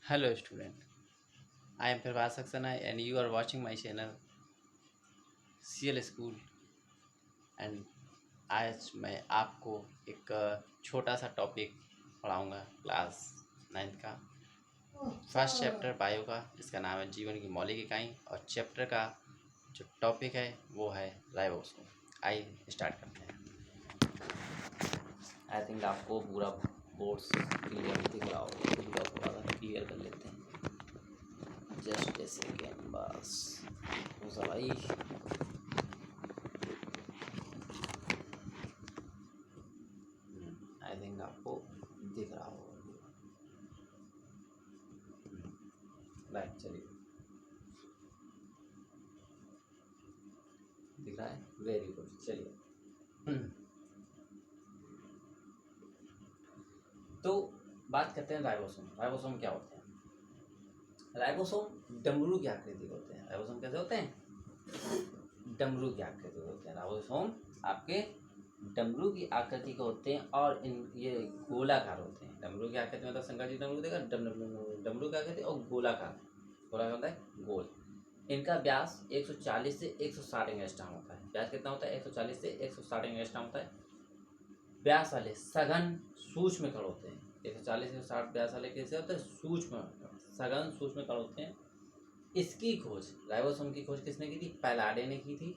Hello student, I am Prabhat Saxena and you are watching my channel CL School and आज मैं आपको एक छोटा सा टॉपिक पढ़ाऊंगा क्लास 9th का फर्स्ट चैप्टर बायो का, जिसका नाम है जीवन की मौलिक इकाई, और चैप्टर का जो टॉपिक है वो है राइबोसोम। आइए स्टार्ट करते हैं। आई थिंक आपको पूरा बोर्ड्स क्लियर दिख रहा होगा, पूरा थोड़ा सा क्लियर कर लेते हैं। जस्ट ए सेकेंड बस भाई। आई थिंक आपको दिख रहा होगा। राइट, चलिए दिख रहा है, वेरी गुड। चलिए तो बात करते हैं राइबोसोम। राइबोसोम क्या होते हैं? राइबोसोम डमरू की आकृति के होते हैं। राइबोसोम कैसे होते हैं? डमरू की आकृति के होते हैं। राइबोसोम आपके डमरू की आकृति के होते हैं और ये गोलाकार होते हैं। डमरू की आकृति मतलब शंकर जी डमरू देगा, डमरू की आकृति और गोलाकार। गोलाकार होता है गोल। इनका व्यास 140 से 160 एंगस्ट्रॉम होता है। व्यास कितना होता है? 140 से 160 एंगस्ट्रॉम होता है। व्यास वाले सघन सूक्ष्म कण होते हैं। 140 से 60 व्यास वाले कैसे होते हैं? सूक्ष्म सघन सूक्ष्म कण होते हैं। इसकी खोज, राइबोसोम की खोज किसने की थी? पैलाडे ने की थी।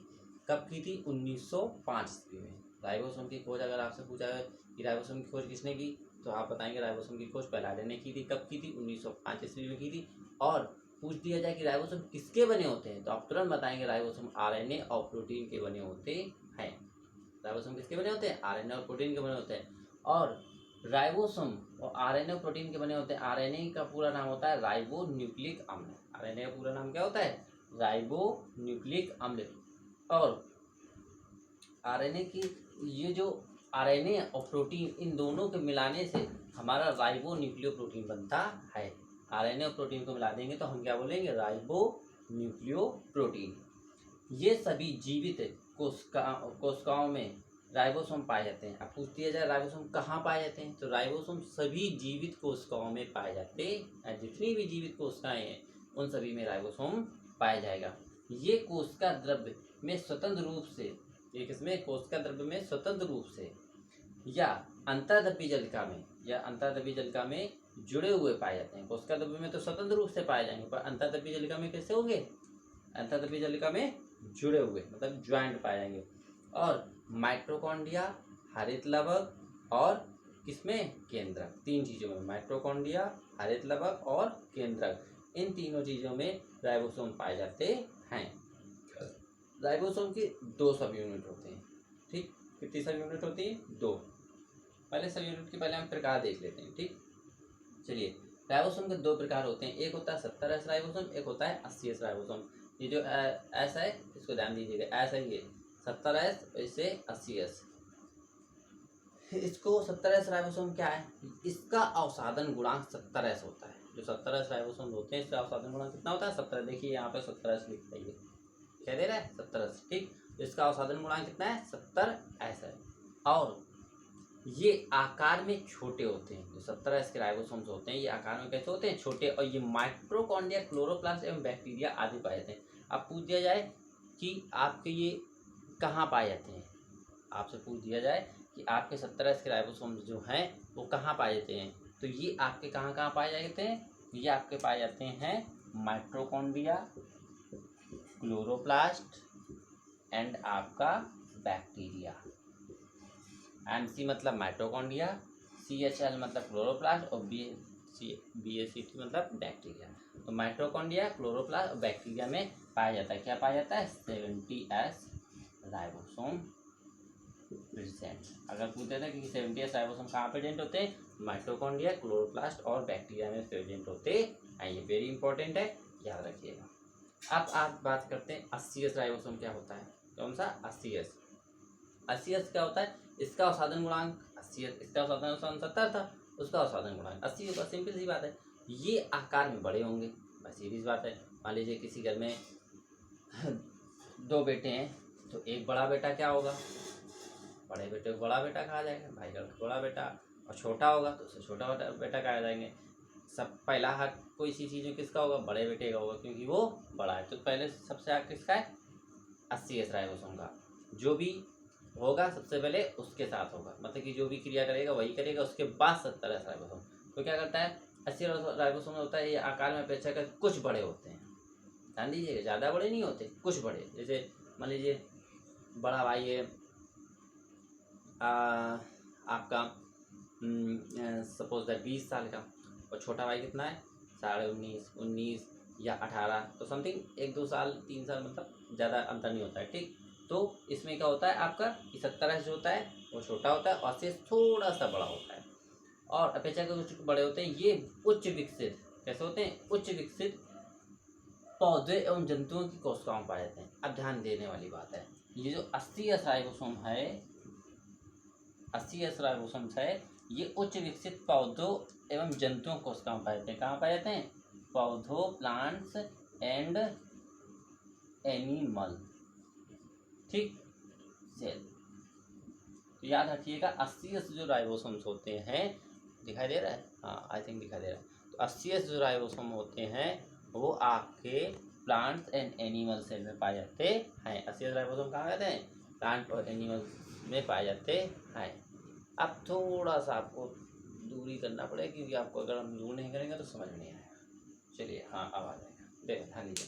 कब की थी? 1905 ईस्वी में। राइबोसोम की खोज अगर आपसे पूछा है कि राइबोसोम की खोज किसने की, तो आप बताएंगे राइबोसोम की खोज पैलाडे ने की थी। कब की थी? 1905 ईस्वी में की थी। और पूछ दिया जाए कि राइबोसोम किसके बने होते हैं, तो आप तुरंत बताएंगे राइबोसोम आरएनए और प्रोटीन के बने होते हैं। राइबोसोम किसके बने होते हैं? आरएनए और प्रोटीन के बने होते हैं। और राइबोसोम और आरएनए और प्रोटीन के बने होते हैं। आरएनए का पूरा नाम होता है राइबो न्यूक्लिक अम्ल। आरएनए का पूरा नाम क्या होता है? राइबो न्यूक्लिक अम्ल। और आरएनए की ये जो आरएनए और प्रोटीन, इन दोनों के मिलाने से हमारा राइबो न्यूक्लियो प्रोटीन बनता है। आरएनए और प्रोटीन को मिला देंगे तो हम क्या बोलेंगे? Ribo nucleo protein. ये सभी जीवित कोशिकाओं में राइबोसोम पाए जाते हैं। अब पूछ दिया जाए राइबोसोम कहाँ पाए जाते हैं, तो राइबोसोम सभी जीवित कोशिकाओं में पाए जाते हैं। जितनी भी जीवित कोशिकाएं हैं उन सभी में राइबोसोम पाया जाएगा। ये कोशिका द्रव्य में स्वतंत्र रूप से, ये किसमें? कोशिका द्रव्य में स्वतंत्र रूप से या अंतर्द्रव्यी जलिका में जुड़े हुए पाए जाते हैं। कोशिका द्रव्य में तो स्वतंत्र रूप से पाए जाएंगे, पर अंतर्द्रव्यी जलिका में कैसे होंगे? अंतर्द्रव्यी जलिका में जुड़े हुए मतलब ज्वाइंट पाए जाएंगे। और माइटोकॉन्ड्रिया, हरित लवक और किसमें? केंद्रक। तीन चीजों में, माइटोकॉन्ड्रिया, हरित लवक और केंद्रक, इन तीनों चीजों में राइबोसोम पाए जाते हैं। राइबोसोम की दो सब यूनिट होते हैं। ठीक, कितनी सब यूनिट होती है? दो। पहले सब यूनिट के पहले हम प्रकार देख लेते हैं। ठीक, चलिए। राइबोसोम के दो प्रकार होते हैं। एक होता है 70S राइबोसोम, एक होता है 80S राइबोसोम। ये जो एस है इसको ध्यान दीजिएगा, ऐसा ही है 70S, इसे 80S। इसको 70S राइबोसोम क्या है? इसका अवसादन गुणांक 70S होता है। जो 70S राइबोसोम होते हैं इसका अवसादन गुणांक कितना होता है? 70। देखिए यहाँ पे 70S लिखा है, क्या दे रहा है? 70S। ठीक, इसका अवसादन गुणांक कितना है? 70S है। और ये आकार में छोटे होते हैं। जो 70S के राइबोसोम्स होते हैं ये आकार में कैसे होते हैं? छोटे। और ये माइटोकॉन्ड्रिया, क्लोरोप्लास्ट एवं बैक्टीरिया आदि पाए जाते हैं। अब पूछ दिया जाए कि आपके ये कहाँ पाए जाते हैं, आपसे पूछ दिया जाए कि आपके 70S के राइबोसोम्स जो हैं वो कहाँ पाए जाते हैं, तो ये आपके कहाँ कहाँ पाए जाते हैं? ये आपके पाए जाते हैं माइटोकॉन्ड्रिया, क्लोरोप्लास्ट एंड आपका बैक्टीरिया। MC मतलब माइटोकॉन्ड्रिया, CHL मतलब क्लोरोप्लास्ट और BACT मतलब बैक्टीरिया। तो माइटोकॉन्ड्रिया, क्लोरोप्लास्ट और बैक्टीरिया में पाया जाता है, क्या पाया जाता है? 70S ribosome present. अगर पूछते थे कि 70S राइबोसोम कहाँ प्रेजेंट होते हैं? माइटोकॉन्ड्रिया, क्लोरोप्लास्ट और बैक्टीरिया में प्रेजेंट होते हैं। ये वेरी इंपॉर्टेंट है, याद रखिएगा। अब आप बात करते हैं 80S राइबोसोम क्या होता है। कौन सा? 80S। 80S क्या होता है? इसका अवसादन गुणांक 80S, इसका अवसादन 70 था, उसका अवसादन गुणांक 80 होगा। सिंपल सी बात है। ये आकार में बड़े होंगे, बस सीधी बात है। मान लीजिए किसी घर में दो बेटे हैं, तो एक बड़ा बेटा क्या होगा? बड़े बेटे को बड़ा बेटा कहा जाएगा, भाई का बड़ा बेटा। और छोटा होगा तो उसे छोटा बेटा कहा जाएंगे। सब पहला हक कोई सी चीज़ में किसका होगा, बड़े बेटे का होगा, क्योंकि वो बड़ा है। तो पहले सबसे हक किसका है, 80s राइबोसोम का। जो भी होगा सबसे पहले उसके साथ होगा, मतलब कि जो भी क्रिया करेगा वही करेगा, उसके बाद 70 राइबोसोम। तो क्या करता है, 80 राइबोसोम होता है, ये आकार में अपेक्षाकृत कुछ बड़े होते हैं। ध्यान दीजिएगा, ज़्यादा बड़े नहीं होते, कुछ बड़े। जैसे मान लीजिए बड़ा भाई है आपका सपोज दैट 20 साल का, और छोटा भाई कितना है, 19.5, 19 या 18, तो समथिंग 1-2 साल 3 साल, मतलब ज़्यादा अंतर नहीं होता है। ठीक, तो इसमें क्या होता है आपका, 70 जो होता है वो छोटा होता है और से थोड़ा सा बड़ा होता है। और अपेक्षाकृत कुछ बड़े होते हैं, ये उच्च विकसित कैसे होते हैं, उच्च विकसित पौधे एवं जंतुओं की कोशिकाओं पाए जाते हैं। अब ध्यान देने वाली बात है, ये जो 80s राइबोसोम है, 80s राइबोसोम्स है, ये उच्च विकसित पौधों एवं जंतुओं कोशिकाओं पाए जाते हैं। कहाँ पाए जाते हैं, पौधों, प्लांट्स एंड एनिमल। ठीक, सेल। तो याद रखिएगा 80s जो राइबोसोम्स होते हैं, दिखाई दे रहा है, हाँ आई थिंक दिखाई दे रहा है। तो 80s जो राइबोसोम होते हैं वो आपके प्लांट्स एंड एनिमल सेल में पाए जाते हैं। 80s राइबोसोम कहाँ पाते हैं, प्लांट और एनिमल में पाए जाते हैं। अब थोड़ा सा आपको दूरी करना पड़ेगा, क्योंकि आपको अगर हम दूर नहीं करेंगे तो समझ में नहीं आएगा। चलिए, हाँ अब आ जाएगा, देखो ध्यान दीजिए।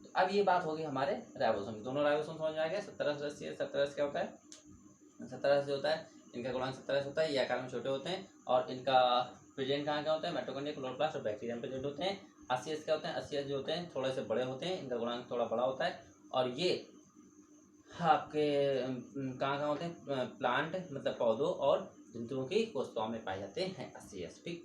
तो अब ये बात होगी हमारे राइबोसोम, दोनों राइबोसोम समझ में आ गया। 70 से 80, 70 से क्या होता है, 70 से होता है, इनका गुणांक 70 से होता है, ये आकार में छोटे होते हैं, और इनका प्रेजेंट कहाँ क्या होता है, माइटोकॉन्ड्रिया, क्लोरोप्लास्ट और बैक्टीरिया में प्रेजेंट होते हैं। 80s क्या होते हैं, 80s जो होते हैं थोड़े से बड़े होते हैं, इनका गुणांक थोड़ा बड़ा होता है, और ये आपके कहाँ कहाँ होते हैं, प्लांट मतलब पौधों और जंतुओं की कोशिकाओं में पाए जाते हैं 80s। ठीक,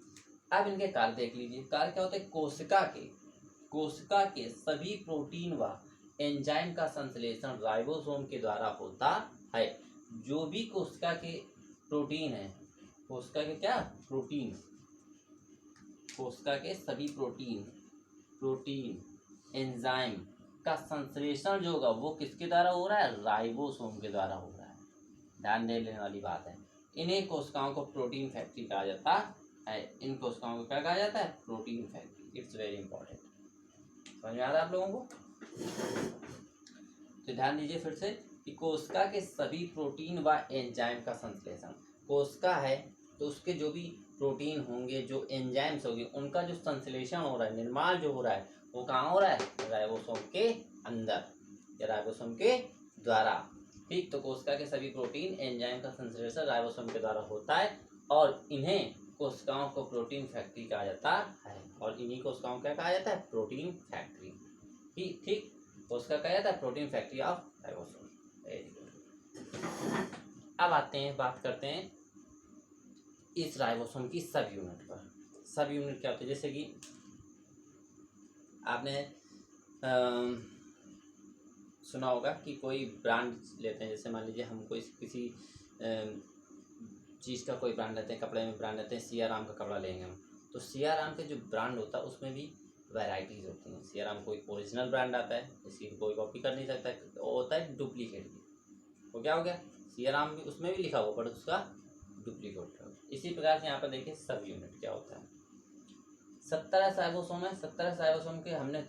अब इनके कार्य देख लीजिए। कार्य क्या होते हैं, कोशिका के सभी प्रोटीन व एंजाइम का संश्लेषण राइबोसोम के द्वारा होता है। जो भी कोशिका के प्रोटीन है, कोशिका के क्या प्रोटीन, कोशिका के सभी प्रोटीन एंजाइम का संश्लेषण जो होगा वो किसके द्वारा हो रहा है, राइबोसोम के द्वारा हो रहा है। ध्यान देने वाली बात है, इन्हीं कोशिकाओं को प्रोटीन फैक्ट्री कहा जाता है। इन कोशिकाओं को क्या कहा जाता है, protein factory. It's very important. समझ में आ रहा है आप लोगों को। तो ध्यान दीजिए फिर से कि कोशिका के सभी प्रोटीन व एंजाइम का संश्लेषण, कोशिका है तो उसके जो भी प्रोटीन होंगे, जो एंजाइम्स होंगे, उनका जो संश्लेषण हो रहा है, निर्माण जो हो रहा है, वो कहाँ हो रहा है, राइबोसोम के अंदर या राइबोसोम के द्वारा। ठीक, तो कोशिका के सभी प्रोटीन एंजाइम का संश्लेषण राइबोसोम के द्वारा होता है, और इन्हें कोशिकाओं को प्रोटीन फैक्ट्री कहा जाता है। और इन्हीं कोशिकाओं को क्या कहा जाता है, प्रोटीन फैक्ट्री। ठीक, कोशिका कहा जाता है protein factory of ribosome. Very good. अब आते हैं, बात करते हैं इस राइबोसोम की सब यूनिट पर। सब यूनिट क्या होती है, जैसे कि आपने सुना होगा कि कोई ब्रांड लेते हैं, जैसे मान लीजिए हम कोई किसी चीज़ का कोई ब्रांड लेते हैं, कपड़े में ब्रांड लेते हैं, सियाराम का कपड़ा लेंगे हम, तो सियाराम का जो ब्रांड होता है उसमें भी वैरायटीज़ होती हैं। सियाराम कोई ओरिजिनल ब्रांड आता है, इसकी कोई कॉपी कर नहीं सकता, वो होता है डुप्लीकेट। वो क्या हो गया, सियाराम भी उसमें भी लिखा हुआ बट उसका डुप्लीकेट होगा। इसी प्रकार से यहाँ पर देखिए सब यूनिट क्या होता है। 70 राइबोसोम है, 70 राइबोसोम के हमने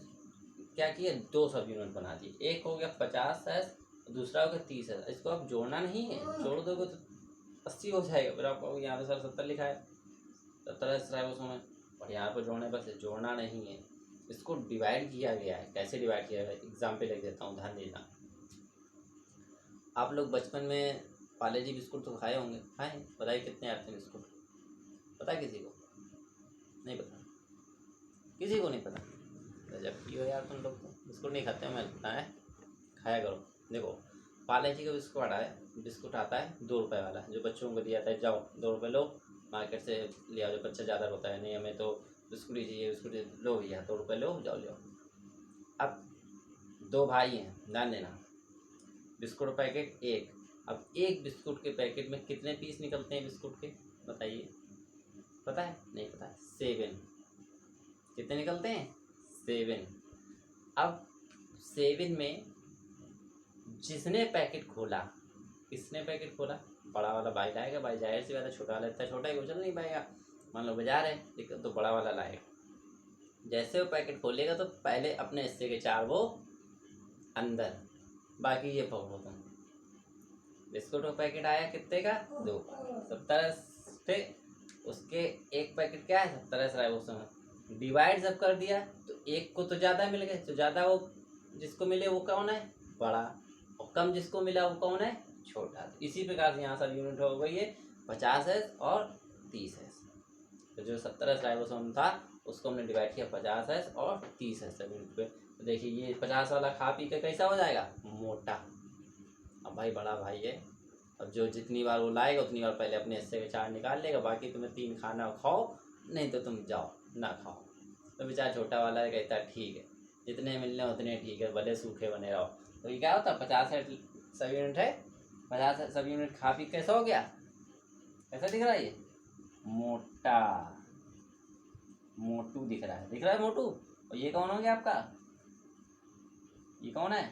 क्या किया, 2 सब यूनिट बना दिए। एक हो गया 50S, दूसरा हो गया 30S। इसको आप जोड़ना नहीं है, जोड़ दोगे तो 80 हो जाएगा। फिर आपको यहाँ पे सर 70 लिखा है, 70 राइबोसोम है, और यहाँ पर जोड़ने पर जोड़ना नहीं है, इसको डिवाइड किया गया है। कैसे डिवाइड किया गया है, एग्जाम्पल लिख देता हूँ, ध्यान देना। आप लोग बचपन में पार्ले जी बिस्कुट तो खाए होंगे, खाए, बताइए कितने आते हैं बिस्कुट, पता है किसी को, नहीं पता, किसी को नहीं पता। जब की हो यार तुम लोग तो बिस्कुट नहीं खाते हो, मैं पता है, खाया करो। देखो पार्ले जी का बिस्कुट आता है 2 रुपये वाला, जो बच्चों को दिया जाता है, जाओ 2 रुपये लो, मार्केट से ले आओ। जब बच्चा ज़्यादा रोता है, नहीं हमें तो बिस्कुट ही चाहिए, बिस्कुट लो भैया 2 रुपये लो, जाओ ले आओ। अब 2 भाई हैं, ध्यान देना, बिस्कुट पैकेट एक। अब एक बिस्कुट के पैकेट में कितने पीस निकलते हैं बिस्कुट के, बताइए, पता है, नहीं पता है, 7। कितने निकलते हैं, 7। अब 7 में जिसने पैकेट खोला, किसने पैकेट खोला, बड़ा वाला भाई लाएगा, भाई जाहिर सी बात है छोटा वाला इतना छोटा ही वो चल नहीं पाएगा, मान लो बाजार है, ठीक है, तो बड़ा वाला लाएगा। जैसे वो पैकेट खोलेगा तो पहले अपने हिस्से के 4 वो अंदर, बाकी ये पकड़ो तुम। बिस्कुट का पैकेट आया कितने का? 2 का, 70 थे, उसके एक पैकेट क्या है? 70 रहा है। उसमें डिवाइड जब कर दिया तो एक को तो ज़्यादा मिल गए, तो ज़्यादा वो जिसको मिले वो कौन है? बड़ा, और कम जिसको मिला वो कौन है? छोटा। तो इसी प्रकार से यहाँ सब यूनिट हो गई है 50S और 30S। तो जो 70S राइबोसोम था उसको हमने डिवाइड किया 50S और 30S यूनिट पे। तो देखिए ये 50 वाला खा पी के कैसा हो जाएगा? मोटा। अब भाई बड़ा भाई है, अब जो जितनी बार वो लाएगा उतनी बार पहले अपने हिस्से के 4 निकाल लेगा, बाकी तुम्हें 3 खाना खाओ, नहीं तो तुम जाओ ना खाओ। तो बेचारा छोटा वाला है कहता है ठीक है, जितने मिलने उतने ठीक है, भले सूखे बने रहो। तो ये क्या होता है? 50 सब यूनिट है, 50 सब यूनिट खा पी कैसा हो गया? कैसा दिख रहा है? ये मोटा, मोटू दिख रहा है, दिख रहा है मोटू। और ये कौन हो गया आपका? ये कौन है?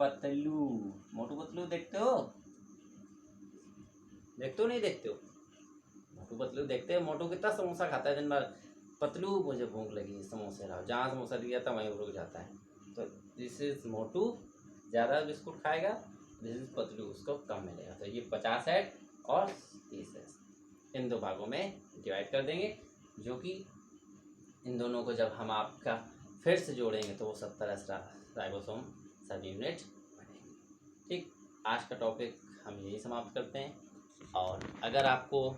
पतलू। मोटू पतलू देखते हो? देखते हो नहीं देखते हो? मोटू पतलू देखते हो? मोटू कितना समोसा खाता है दिन भर। पतलू मुझे भूख लगी है, समोसे लाओ। जहाँ समोसा दिया था वहीं रुक जाता है। तो दिस इज मोटू, ज़्यादा बिस्कुट खाएगा। दिस इज पतलू, उसको कम मिलेगा। तो ये 50S और 30S इन 2 भागों में डिवाइड कर देंगे, जो कि इन दोनों को जब हम आपका फिर से जोड़ेंगे तो वो 70S राइबोसोम सब यूनिट बनेंगे। ठीक, आज का टॉपिक हम यही समाप्त करते हैं। और अगर आपको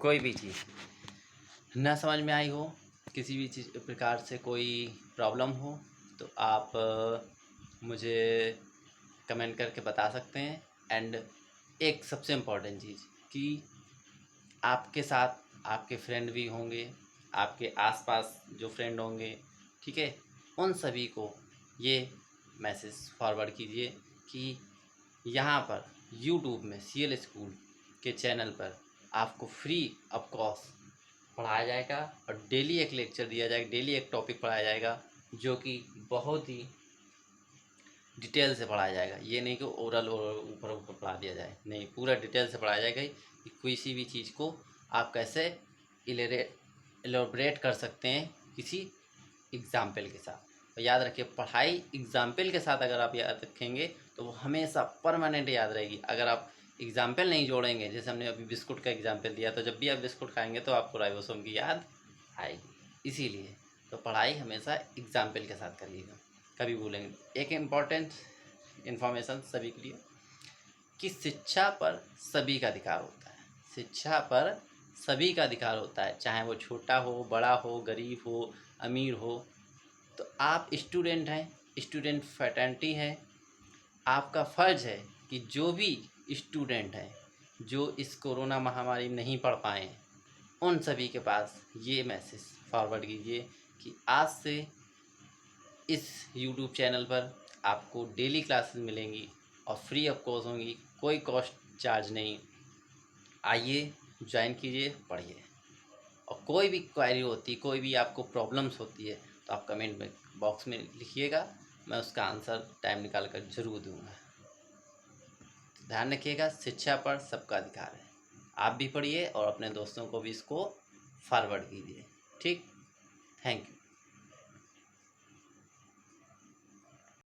कोई भी चीज़ ना समझ में आई हो, किसी भी चीज़ प्रकार से कोई प्रॉब्लम हो, तो आप मुझे कमेंट करके बता सकते हैं। एंड एक सबसे इम्पोर्टेंट चीज़ कि आपके साथ आपके फ्रेंड भी होंगे, आपके आसपास जो फ्रेंड होंगे, ठीक है, उन सभी को ये मैसेज फॉरवर्ड कीजिए कि यहाँ पर यूट्यूब में CL स्कूल के चैनल पर आपको फ्री ऑफ कॉस्ट पढ़ाया जाएगा और डेली एक लेक्चर दिया जाएगा, डेली एक टॉपिक पढ़ाया जाएगा, जो कि बहुत ही डिटेल से पढ़ाया जाएगा। ये नहीं कि ओरल और ऊपर ऊपर पढ़ा दिया जाए, नहीं, पूरा डिटेल से पढ़ाया जाएगा कि किसी भी चीज़ को आप कैसे एलोबरेट कर सकते हैं किसी एग्ज़ाम्पल के साथ। और याद रखिए, पढ़ाई एग्ज़ाम्पल के साथ अगर आप याद रखेंगे तो वो हमेशा परमानेंट याद रहेगी। अगर आप एग्ज़ाम्पल नहीं जोड़ेंगे, जैसे हमने अभी बिस्कुट का एग्ज़ाम्पल दिया, तो जब भी आप बिस्कुट खाएंगे तो आपको राइबोसोम की याद आएगी। इसीलिए तो पढ़ाई हमेशा एग्ज़ाम्पल के साथ करिएगा, कभी भूलेंगे। एक इम्पॉर्टेंट इन्फॉर्मेशन सभी के लिए कि शिक्षा पर सभी का अधिकार होता है। शिक्षा पर सभी का अधिकार होता है, चाहे वो छोटा हो, बड़ा हो, गरीब हो, अमीर हो। तो आप स्टूडेंट हैं, स्टूडेंट फ्रेटर्निटी है, आपका फ़र्ज़ है कि जो भी स्टूडेंट हैं जो इस कोरोना महामारी में नहीं पढ़ पाए हैं, उन सभी के पास ये मैसेज फॉरवर्ड कीजिए कि आज से इस YouTube चैनल पर आपको डेली क्लासेस मिलेंगी और फ्री ऑफ कॉस्ट होंगी, कोई कॉस्ट चार्ज नहीं। आइए, ज्वाइन कीजिए, पढ़िए। और कोई भी क्वेरी होती, कोई भी आपको प्रॉब्लम्स होती है तो आप कमेंट में बॉक्स में लिखिएगा, मैं उसका आंसर टाइम निकाल कर ज़रूर दूँगा। ध्यान रखिएगा, शिक्षा पर सबका अधिकार है। आप भी पढ़िए और अपने दोस्तों को भी इसको फॉरवर्ड कीजिए। ठीक, थैंक यू।